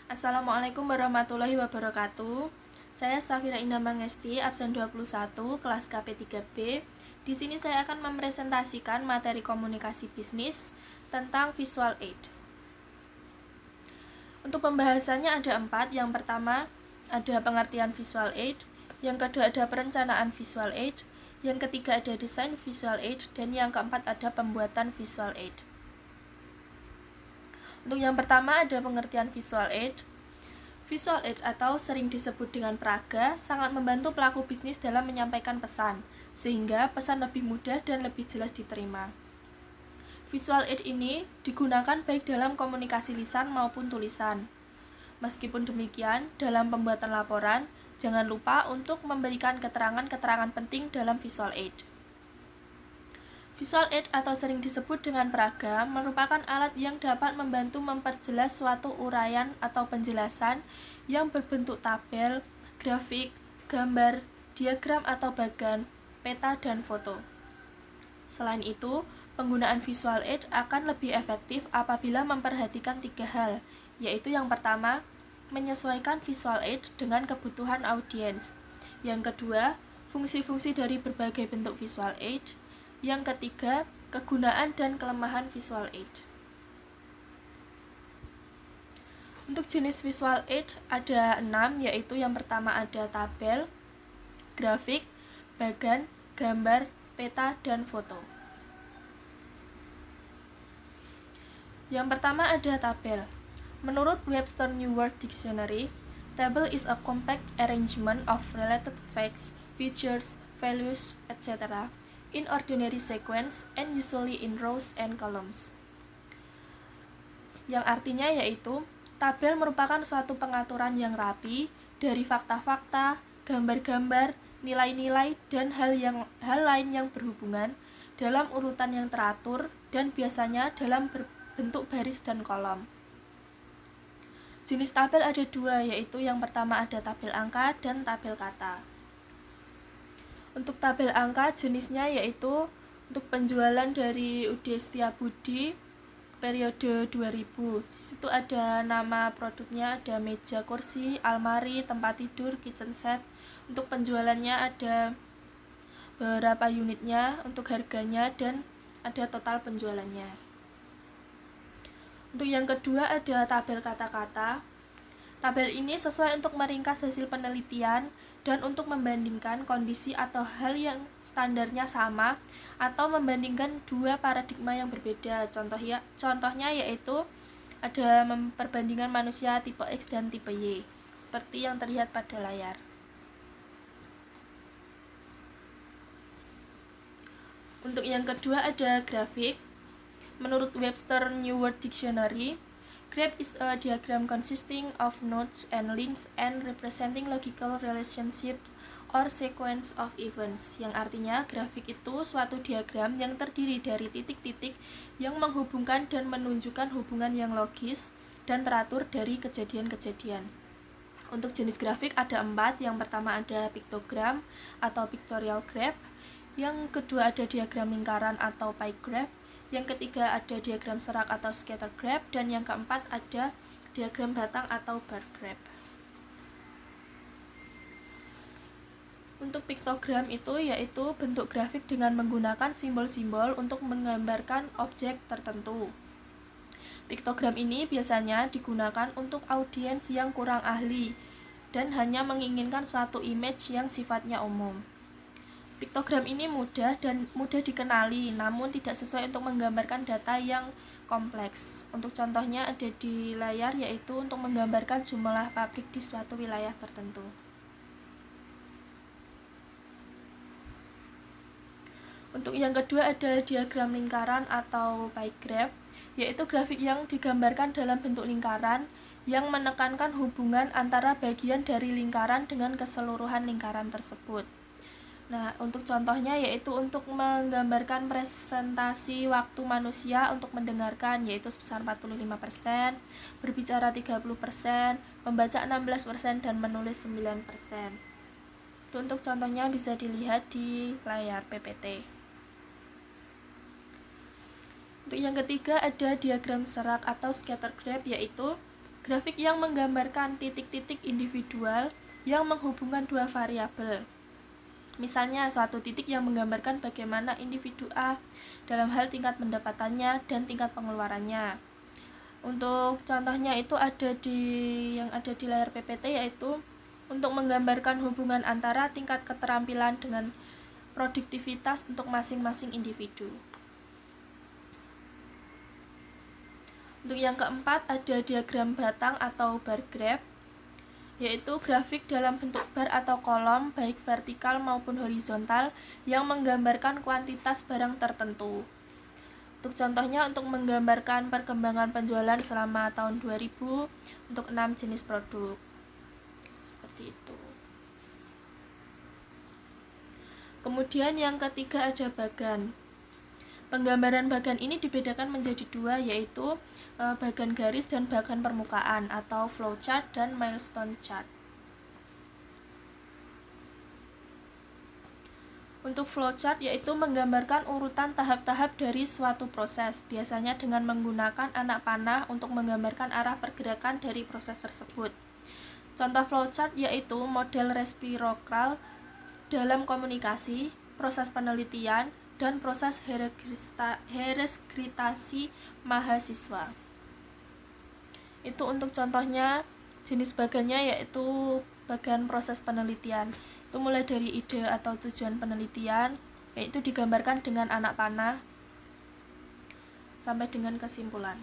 Assalamualaikum warahmatullahi wabarakatuh. Saya Safira Indah Mangesti, absen 21, kelas KP3B. Di sini saya akan mempresentasikan materi komunikasi bisnis tentang visual aid. Untuk pembahasannya ada 4. Yang pertama, ada pengertian visual aid. Yang kedua, ada perencanaan visual aid. Yang ketiga, ada desain visual aid. Dan yang keempat, ada pembuatan visual aid. Untuk yang pertama, ada pengertian visual aid. Visual aid atau sering disebut dengan peraga sangat membantu pelaku bisnis dalam menyampaikan pesan, sehingga pesan lebih mudah dan lebih jelas diterima. Visual aid ini digunakan baik dalam komunikasi lisan maupun tulisan. Meskipun demikian, dalam pembuatan laporan, jangan lupa untuk memberikan keterangan-keterangan penting dalam visual aid. Visual aid atau sering disebut dengan peraga merupakan alat yang dapat membantu memperjelas suatu uraian atau penjelasan yang berbentuk tabel, grafik, gambar, diagram atau bagan, peta, dan foto. Selain itu, penggunaan visual aid akan lebih efektif apabila memperhatikan 3 hal, yaitu yang pertama, menyesuaikan visual aid dengan kebutuhan audiens. Yang kedua, fungsi-fungsi dari berbagai bentuk visual aid. Yang ketiga, kegunaan dan kelemahan visual aid. Untuk jenis visual aid ada 6, yaitu yang pertama ada tabel, grafik, bagan, gambar, peta, dan foto. Yang pertama ada tabel. Menurut Webster New World Dictionary, table is a compact arrangement of related facts, features, values, etc. in ordinary sequence and usually in rows and columns. Yang artinya yaitu, tabel merupakan suatu pengaturan yang rapi dari fakta-fakta, gambar-gambar, nilai-nilai, dan hal lain yang berhubungan dalam urutan yang teratur dan biasanya dalam bentuk baris dan kolom. Jenis tabel ada 2, yaitu yang pertama ada tabel angka dan tabel kata. Untuk tabel angka jenisnya yaitu untuk penjualan dari UD Setiabudi periode 2000. Di situ ada nama produknya, ada meja, kursi, almari, tempat tidur, kitchen set. Untuk penjualannya ada berapa unitnya, untuk harganya, dan ada total penjualannya. Untuk yang kedua ada tabel kata-kata. Tabel ini sesuai untuk meringkas hasil penelitian dan untuk membandingkan kondisi atau hal yang standarnya sama atau membandingkan 2 paradigma yang berbeda. Contohnya yaitu ada perbandingan manusia tipe X dan tipe Y, seperti yang terlihat pada layar. Untuk yang kedua ada grafik. Menurut Webster New World Dictionary, graph is a diagram consisting of nodes and links and representing logical relationships or sequence of events. Yang artinya, grafik itu suatu diagram yang terdiri dari titik-titik yang menghubungkan dan menunjukkan hubungan yang logis dan teratur dari kejadian-kejadian. Untuk jenis grafik ada 4. Yang pertama ada piktogram atau pictorial graph. Yang kedua ada diagram lingkaran atau pie graph. Yang ketiga ada diagram serak atau scatter graph, dan yang keempat ada diagram batang atau bar graph. Untuk piktogram itu yaitu bentuk grafik dengan menggunakan simbol-simbol untuk menggambarkan objek tertentu. Piktogram ini biasanya digunakan untuk audiens yang kurang ahli dan hanya menginginkan suatu image yang sifatnya umum. Piktogram ini mudah dikenali, namun tidak sesuai untuk menggambarkan data yang kompleks. Untuk contohnya ada di layar, yaitu untuk menggambarkan jumlah pabrik di suatu wilayah tertentu. Untuk yang kedua ada diagram lingkaran atau pie graph, yaitu grafik yang digambarkan dalam bentuk lingkaran yang menekankan hubungan antara bagian dari lingkaran dengan keseluruhan lingkaran tersebut. Nah, untuk contohnya yaitu untuk menggambarkan presentasi waktu manusia untuk mendengarkan, yaitu sebesar 45%, berbicara 30%, membaca 16%, dan menulis 9%. Itu untuk contohnya bisa dilihat di layar PPT. Untuk yang ketiga ada diagram serak atau scatter graph, yaitu Grafik yang menggambarkan titik-titik individual yang menghubungkan dua variabel. Misalnya suatu titik yang menggambarkan bagaimana individu A dalam hal tingkat pendapatannya dan tingkat pengeluarannya. Untuk contohnya itu ada di layar PPT, yaitu untuk menggambarkan hubungan antara tingkat keterampilan dengan produktivitas untuk masing-masing individu. Untuk yang keempat ada diagram batang atau bar graph, yaitu grafik dalam bentuk bar atau kolom baik vertikal maupun horizontal yang menggambarkan kuantitas barang tertentu. Untuk contohnya, untuk menggambarkan perkembangan penjualan selama tahun 2000 untuk 6 jenis produk. Seperti itu. Kemudian yang ketiga ada bagan. Penggambaran bagan ini dibedakan menjadi dua, yaitu bagan garis dan bagan permukaan atau flowchart dan milestone chart. Untuk flowchart yaitu menggambarkan urutan tahap-tahap dari suatu proses, biasanya dengan menggunakan anak panah untuk menggambarkan arah pergerakan dari proses tersebut. Contoh flowchart yaitu model resiprokal dalam komunikasi, proses penelitian, dan proses heresgritasi mahasiswa. Itu untuk contohnya. Jenis bagannya yaitu bagan proses penelitian. Itu mulai dari ide atau tujuan penelitian, yaitu digambarkan dengan anak panah sampai dengan kesimpulan.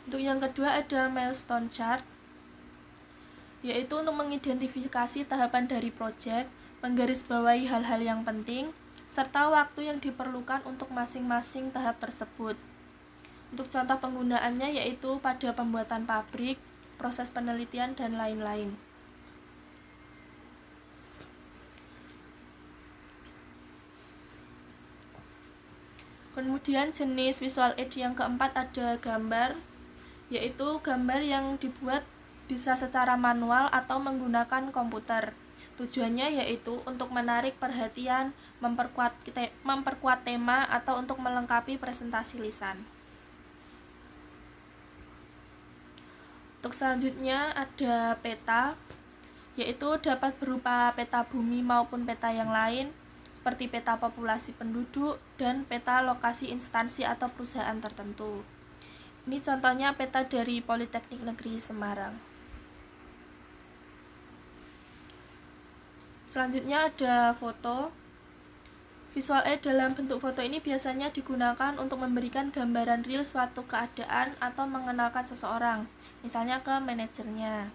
Untuk yang kedua ada milestone chart, yaitu untuk mengidentifikasi tahapan dari proyek, menggarisbawahi hal-hal yang penting, serta waktu yang diperlukan untuk masing-masing tahap tersebut. Untuk contoh penggunaannya yaitu pada pembuatan pabrik, proses penelitian, dan lain-lain. Kemudian jenis visual aid yang keempat ada gambar, yaitu gambar yang dibuat bisa secara manual atau menggunakan komputer. Tujuannya yaitu untuk menarik perhatian, memperkuat tema, atau untuk melengkapi presentasi lisan. Untuk selanjutnya ada peta, yaitu dapat berupa peta bumi maupun peta yang lain, seperti peta populasi penduduk dan peta lokasi instansi atau perusahaan tertentu. Ini contohnya peta dari Politeknik Negeri Semarang. Selanjutnya ada foto. Visual aid dalam bentuk foto ini biasanya digunakan untuk memberikan gambaran real suatu keadaan atau mengenalkan seseorang, misalnya ke manajernya.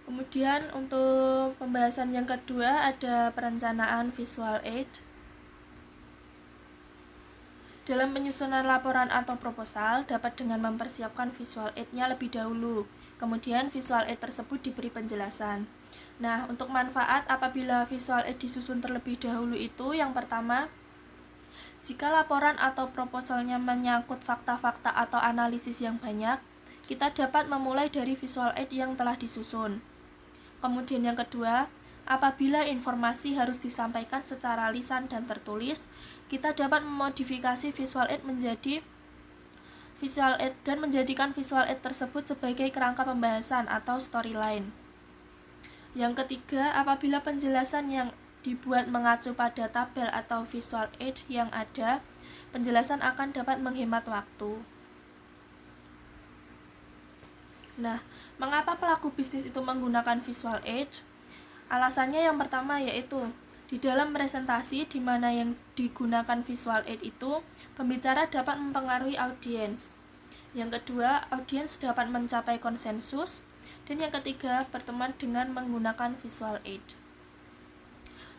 Kemudian untuk pembahasan yang kedua ada perencanaan visual aid. Dalam penyusunan laporan atau proposal dapat dengan mempersiapkan visual aid-nya lebih dahulu. Kemudian visual aid tersebut diberi penjelasan. Nah, untuk manfaat apabila visual aid disusun terlebih dahulu itu yang pertama, jika laporan atau proposalnya menyangkut fakta-fakta atau analisis yang banyak, kita dapat memulai dari visual aid yang telah disusun. Kemudian yang kedua, apabila informasi harus disampaikan secara lisan dan tertulis, kita dapat memodifikasi visual aid menjadi visual aid dan menjadikan visual aid tersebut sebagai kerangka pembahasan atau storyline. Yang ketiga, apabila penjelasan yang dibuat mengacu pada tabel atau visual aid yang ada, penjelasan akan dapat menghemat waktu. Nah, mengapa pelaku bisnis itu menggunakan visual aid? Alasannya yang pertama yaitu di dalam presentasi di mana yang digunakan visual aid itu, pembicara dapat mempengaruhi audiens. Yang kedua, audiens dapat mencapai konsensus. Dan yang ketiga, berteman dengan menggunakan visual aid.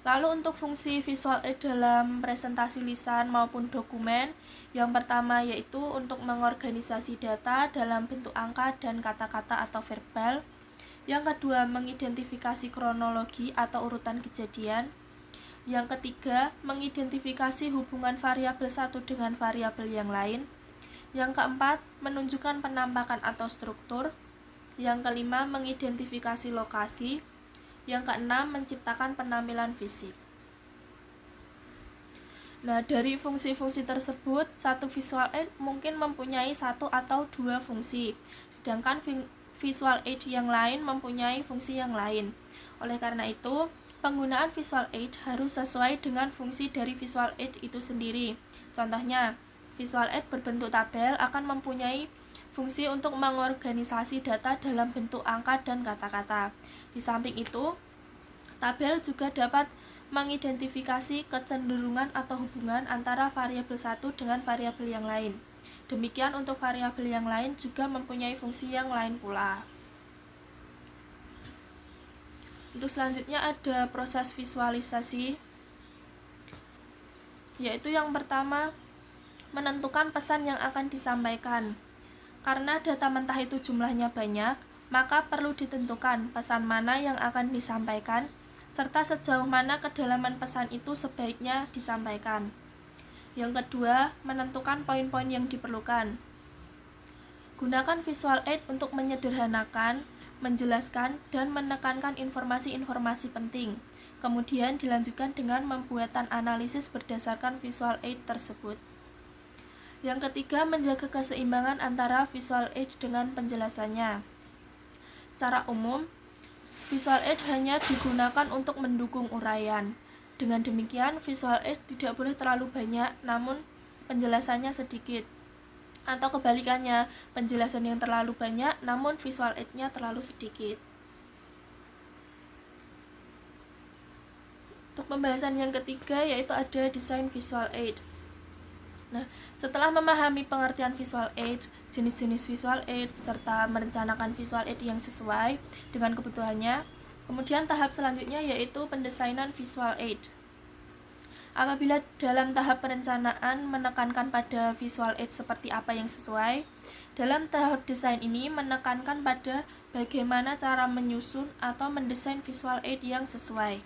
Lalu untuk fungsi visual aid dalam presentasi lisan maupun dokumen, yang pertama yaitu untuk mengorganisasi data dalam bentuk angka dan kata-kata atau verbal. Yang kedua, mengidentifikasi kronologi atau urutan kejadian. Yang ketiga, mengidentifikasi hubungan variabel satu dengan variabel yang lain. Yang keempat, menunjukkan penampakan atau struktur. Yang kelima, mengidentifikasi lokasi. Yang keenam, menciptakan penampilan fisik. Nah, dari fungsi-fungsi tersebut, satu visual aid mungkin mempunyai satu atau dua fungsi, sedangkan visual aid yang lain mempunyai fungsi yang lain. Oleh karena itu, penggunaan visual aid harus sesuai dengan fungsi dari visual aid itu sendiri. Contohnya, visual aid berbentuk tabel akan mempunyai fungsi untuk mengorganisasi data dalam bentuk angka dan kata-kata. Di samping itu, tabel juga dapat mengidentifikasi kecenderungan atau hubungan antara variabel satu dengan variabel yang lain. Demikian untuk variabel yang lain juga mempunyai fungsi yang lain pula. Untuk selanjutnya ada proses visualisasi, yaitu yang pertama menentukan pesan yang akan disampaikan. Karena data mentah itu jumlahnya banyak, maka perlu ditentukan pesan mana yang akan disampaikan serta sejauh mana kedalaman pesan itu sebaiknya disampaikan. Yang kedua, menentukan poin-poin yang diperlukan. Gunakan visual aid untuk menyederhanakan, menjelaskan, dan menekankan informasi-informasi penting. Kemudian dilanjutkan dengan pembuatan analisis berdasarkan visual aid tersebut. Yang ketiga, menjaga keseimbangan antara visual aid dengan penjelasannya. Secara umum, visual aid hanya digunakan untuk mendukung uraian. Dengan demikian, visual aid tidak boleh terlalu banyak, namun penjelasannya sedikit. Atau kebalikannya, penjelasan yang terlalu banyak, namun visual aid-nya terlalu sedikit. Untuk pembahasan yang ketiga, yaitu ada desain visual aid. Nah, setelah memahami pengertian visual aid, jenis-jenis visual aid, serta merencanakan visual aid yang sesuai dengan kebutuhannya, kemudian tahap selanjutnya yaitu pendesainan visual aid. Apabila dalam tahap perencanaan menekankan pada visual aid seperti apa yang sesuai, dalam tahap desain ini menekankan pada bagaimana cara menyusun atau mendesain visual aid yang sesuai.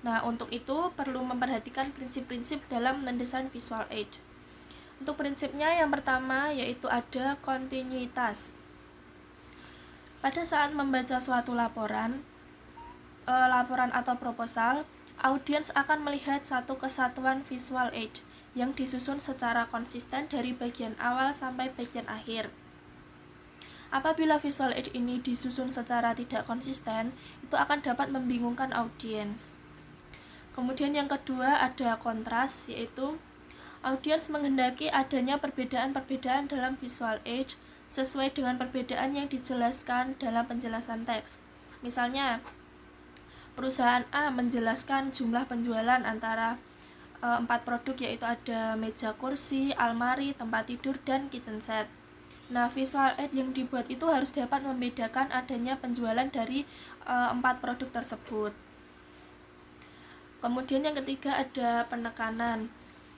Nah, untuk itu perlu memperhatikan prinsip-prinsip dalam mendesain visual aid. Untuk prinsipnya yang pertama yaitu ada kontinuitas. Pada saat membaca suatu laporan atau proposal, audiens akan melihat satu kesatuan visual aid yang disusun secara konsisten dari bagian awal sampai bagian akhir. Apabila visual aid ini disusun secara tidak konsisten, itu akan dapat membingungkan audiens. Kemudian yang kedua ada kontras, yaitu audiens menghendaki adanya perbedaan-perbedaan dalam visual aid sesuai dengan perbedaan yang dijelaskan dalam penjelasan teks. Misalnya, perusahaan A menjelaskan jumlah penjualan antara 4 produk, yaitu ada meja kursi, almari, tempat tidur, dan kitchen set. Nah, visual aid yang dibuat itu harus dapat membedakan adanya penjualan dari 4 produk tersebut. Kemudian yang ketiga ada penekanan,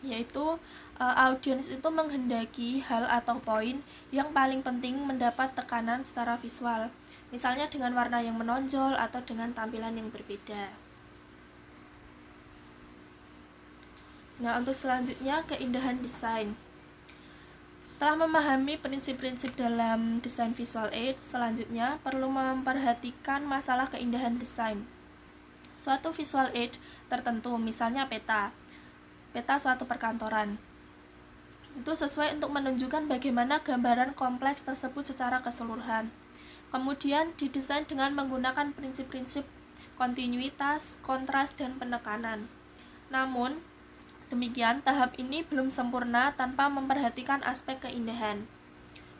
yaitu audiens itu menghendaki hal atau poin yang paling penting mendapat tekanan secara visual, misalnya dengan warna yang menonjol atau dengan tampilan yang berbeda. Nah, untuk selanjutnya keindahan desain. Setelah memahami prinsip-prinsip dalam desain visual aid, selanjutnya perlu memperhatikan masalah keindahan desain. Suatu visual aid tertentu, misalnya peta suatu perkantoran, itu sesuai untuk menunjukkan bagaimana gambaran kompleks tersebut secara keseluruhan. Kemudian didesain dengan menggunakan prinsip-prinsip kontinuitas, kontras, dan penekanan. Namun, demikian tahap ini belum sempurna tanpa memperhatikan aspek keindahan.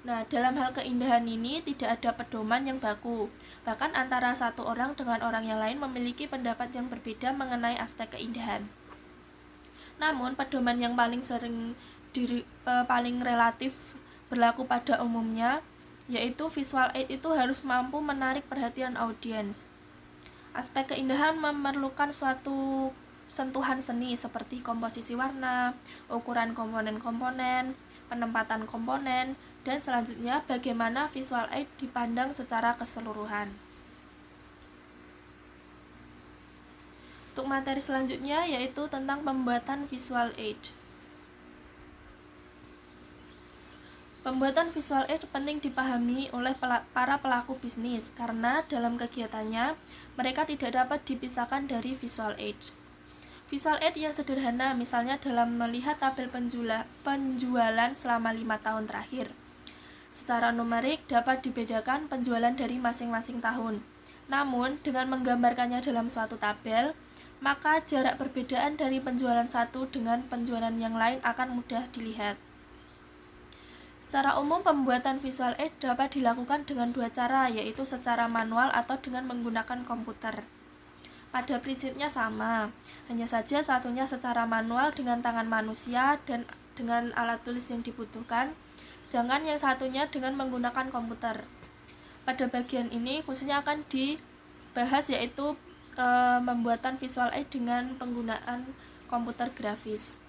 Nah, dalam hal keindahan ini tidak ada pedoman yang baku. Bahkan antara satu orang dengan orang yang lain memiliki pendapat yang berbeda mengenai aspek keindahan. Namun, pedoman yang paling relatif berlaku pada umumnya, yaitu visual aid itu harus mampu menarik perhatian audiens. Aspek keindahan memerlukan suatu sentuhan seni seperti komposisi warna, ukuran komponen-komponen, penempatan komponen, dan selanjutnya bagaimana visual aid dipandang secara keseluruhan. Untuk materi selanjutnya yaitu tentang pembuatan visual aid. Pembuatan visual aid penting dipahami oleh para pelaku bisnis karena dalam kegiatannya mereka tidak dapat dipisahkan dari visual aid. Visual aid yang sederhana, misalnya dalam melihat tabel penjualan selama 5 tahun terakhir. Secara numerik dapat dibedakan penjualan dari masing-masing tahun. Namun, dengan menggambarkannya dalam suatu tabel, maka jarak perbedaan dari penjualan satu dengan penjualan yang lain akan mudah dilihat. Secara umum, pembuatan visual aid dapat dilakukan dengan dua cara, yaitu secara manual atau dengan menggunakan komputer. Pada prinsipnya sama, hanya saja satunya secara manual dengan tangan manusia dan dengan alat tulis yang dibutuhkan, sedangkan yang satunya dengan menggunakan komputer. Pada bagian ini khususnya akan dibahas yaitu pembuatan visual aid dengan penggunaan komputer grafis.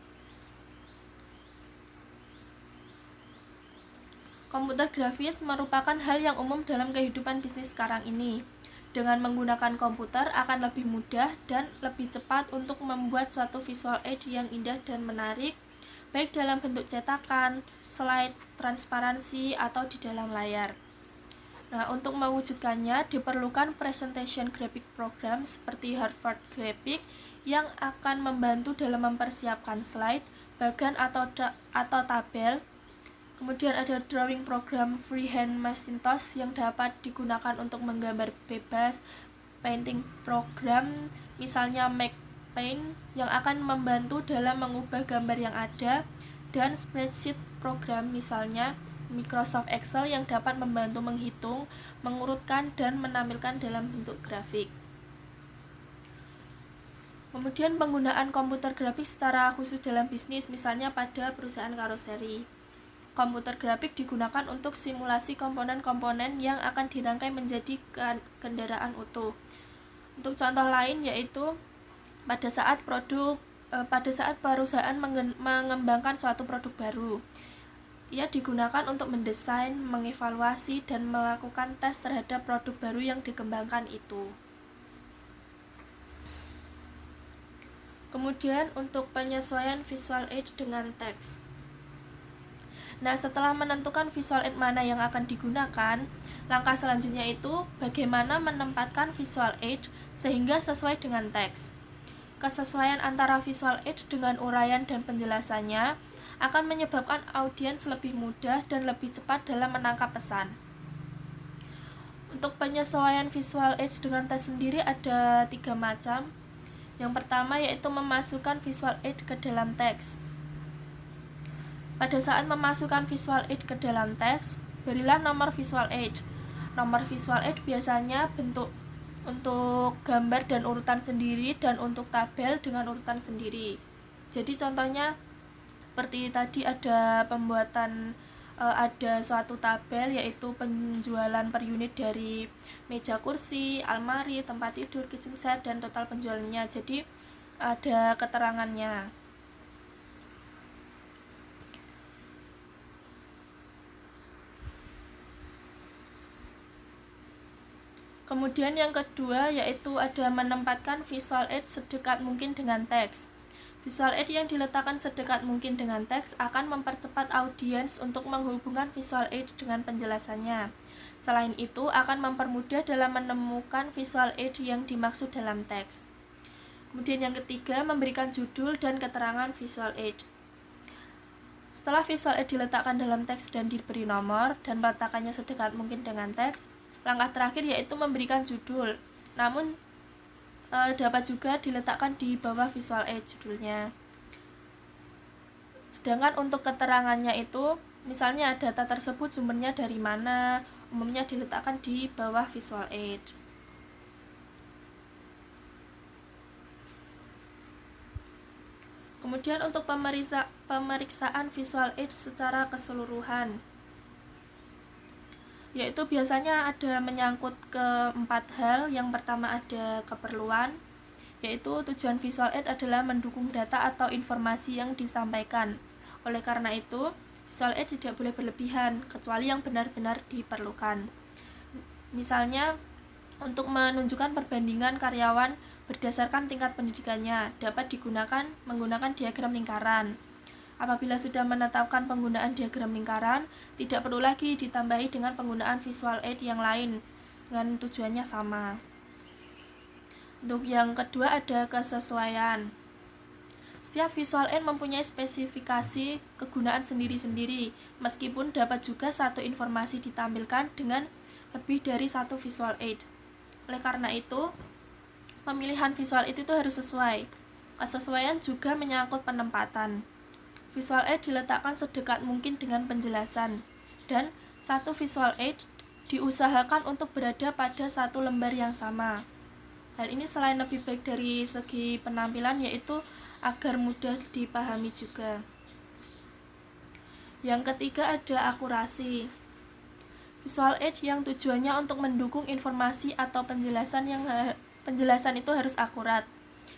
Komputer grafis merupakan hal yang umum dalam kehidupan bisnis sekarang ini. Dengan menggunakan komputer akan lebih mudah dan lebih cepat untuk membuat suatu visual aid yang indah dan menarik, baik dalam bentuk cetakan, slide, transparansi, atau di dalam layar. Nah, untuk mewujudkannya diperlukan presentation graphic program seperti Harvard Graphic yang akan membantu dalam mempersiapkan slide, bagan atau tabel. Kemudian ada drawing program freehand Macintosh yang dapat digunakan untuk menggambar bebas, painting program misalnya Make Paint yang akan membantu dalam mengubah gambar yang ada, dan spreadsheet program misalnya Microsoft Excel yang dapat membantu menghitung, mengurutkan, dan menampilkan dalam bentuk grafik. Kemudian penggunaan komputer grafik secara khusus dalam bisnis, misalnya pada perusahaan karoseri. Komputer grafik digunakan untuk simulasi komponen-komponen yang akan dirangkai menjadi kendaraan utuh. Untuk contoh lain yaitu pada saat perusahaan mengembangkan suatu produk baru, ia digunakan untuk mendesain, mengevaluasi, dan melakukan tes terhadap produk baru yang dikembangkan itu. Kemudian untuk penyesuaian visual aid dengan teks. Nah, setelah menentukan visual aid mana yang akan digunakan, langkah selanjutnya itu bagaimana menempatkan visual aid sehingga sesuai dengan teks. Kesesuaian antara visual aid dengan uraian dan penjelasannya akan menyebabkan audiens lebih mudah dan lebih cepat dalam menangkap pesan. Untuk penyesuaian visual aid dengan teks sendiri ada 3 macam. Yang pertama yaitu memasukkan visual aid ke dalam teks. Pada saat memasukkan visual aid ke dalam teks, berilah nomor visual aid. Nomor visual aid biasanya bentuk untuk gambar dan urutan sendiri dan untuk tabel dengan urutan sendiri. Jadi contohnya seperti tadi ada ada suatu tabel yaitu penjualan per unit dari meja kursi, almari, tempat tidur, kitchen set, dan total penjualannya. Jadi ada keterangannya. Kemudian yang kedua yaitu ada menempatkan visual aid sedekat mungkin dengan teks. Visual aid yang diletakkan sedekat mungkin dengan teks akan mempercepat audiens untuk menghubungkan visual aid dengan penjelasannya. Selain itu akan mempermudah dalam menemukan visual aid yang dimaksud dalam teks. Kemudian yang ketiga, memberikan judul dan keterangan visual aid. Setelah visual aid diletakkan dalam teks dan diberi nomor dan peletakannya sedekat mungkin dengan teks, langkah terakhir yaitu memberikan judul, namun dapat juga diletakkan di bawah visual aid judulnya. Sedangkan untuk keterangannya itu, misalnya data tersebut sumbernya dari mana, umumnya diletakkan di bawah visual aid. Kemudian untuk pemeriksaan visual aid secara keseluruhan, yaitu biasanya ada menyangkut ke 4 hal. Yang pertama ada keperluan, yaitu tujuan visual aid adalah mendukung data atau informasi yang disampaikan. Oleh karena itu, visual aid tidak boleh berlebihan, kecuali yang benar-benar diperlukan. Misalnya, untuk menunjukkan perbandingan karyawan berdasarkan tingkat pendidikannya, dapat digunakan menggunakan diagram lingkaran. Apabila sudah menetapkan penggunaan diagram lingkaran, tidak perlu lagi ditambahi dengan penggunaan visual aid yang lain dengan tujuannya sama. Untuk yang kedua ada kesesuaian. Setiap visual aid mempunyai spesifikasi kegunaan sendiri-sendiri, meskipun dapat juga satu informasi ditampilkan dengan lebih dari satu visual aid. Oleh karena itu, pemilihan visual aid itu harus sesuai. Kesesuaian juga menyangkut penempatan. Visual aid diletakkan sedekat mungkin dengan penjelasan, dan satu visual aid diusahakan untuk berada pada satu lembar yang sama. Hal ini selain lebih baik dari segi penampilan, yaitu agar mudah dipahami juga. Yang ketiga ada akurasi. Visual aid yang tujuannya untuk mendukung informasi atau penjelasan itu harus akurat.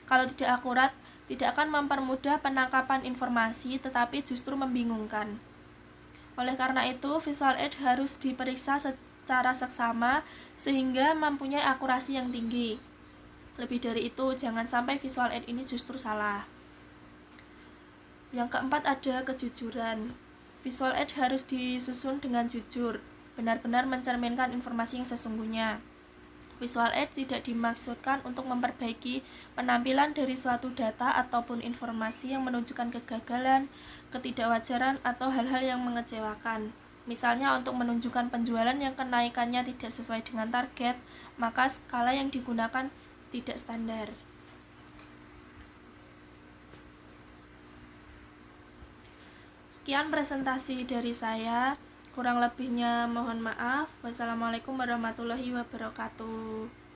Kalau tidak akurat, tidak akan mempermudah penangkapan informasi, tetapi justru membingungkan. Oleh karena itu, visual aid harus diperiksa secara seksama sehingga mempunyai akurasi yang tinggi. Lebih dari itu, jangan sampai visual aid ini justru salah. Yang keempat ada kejujuran. Visual aid harus disusun dengan jujur, benar-benar mencerminkan informasi yang sesungguhnya. Visual aid tidak dimaksudkan untuk memperbaiki penampilan dari suatu data ataupun informasi yang menunjukkan kegagalan, ketidakwajaran, atau hal-hal yang mengecewakan. Misalnya untuk menunjukkan penjualan yang kenaikannya tidak sesuai dengan target, maka skala yang digunakan tidak standar. Sekian presentasi dari saya, kurang lebihnya mohon maaf. Wassalamualaikum warahmatullahi wabarakatuh.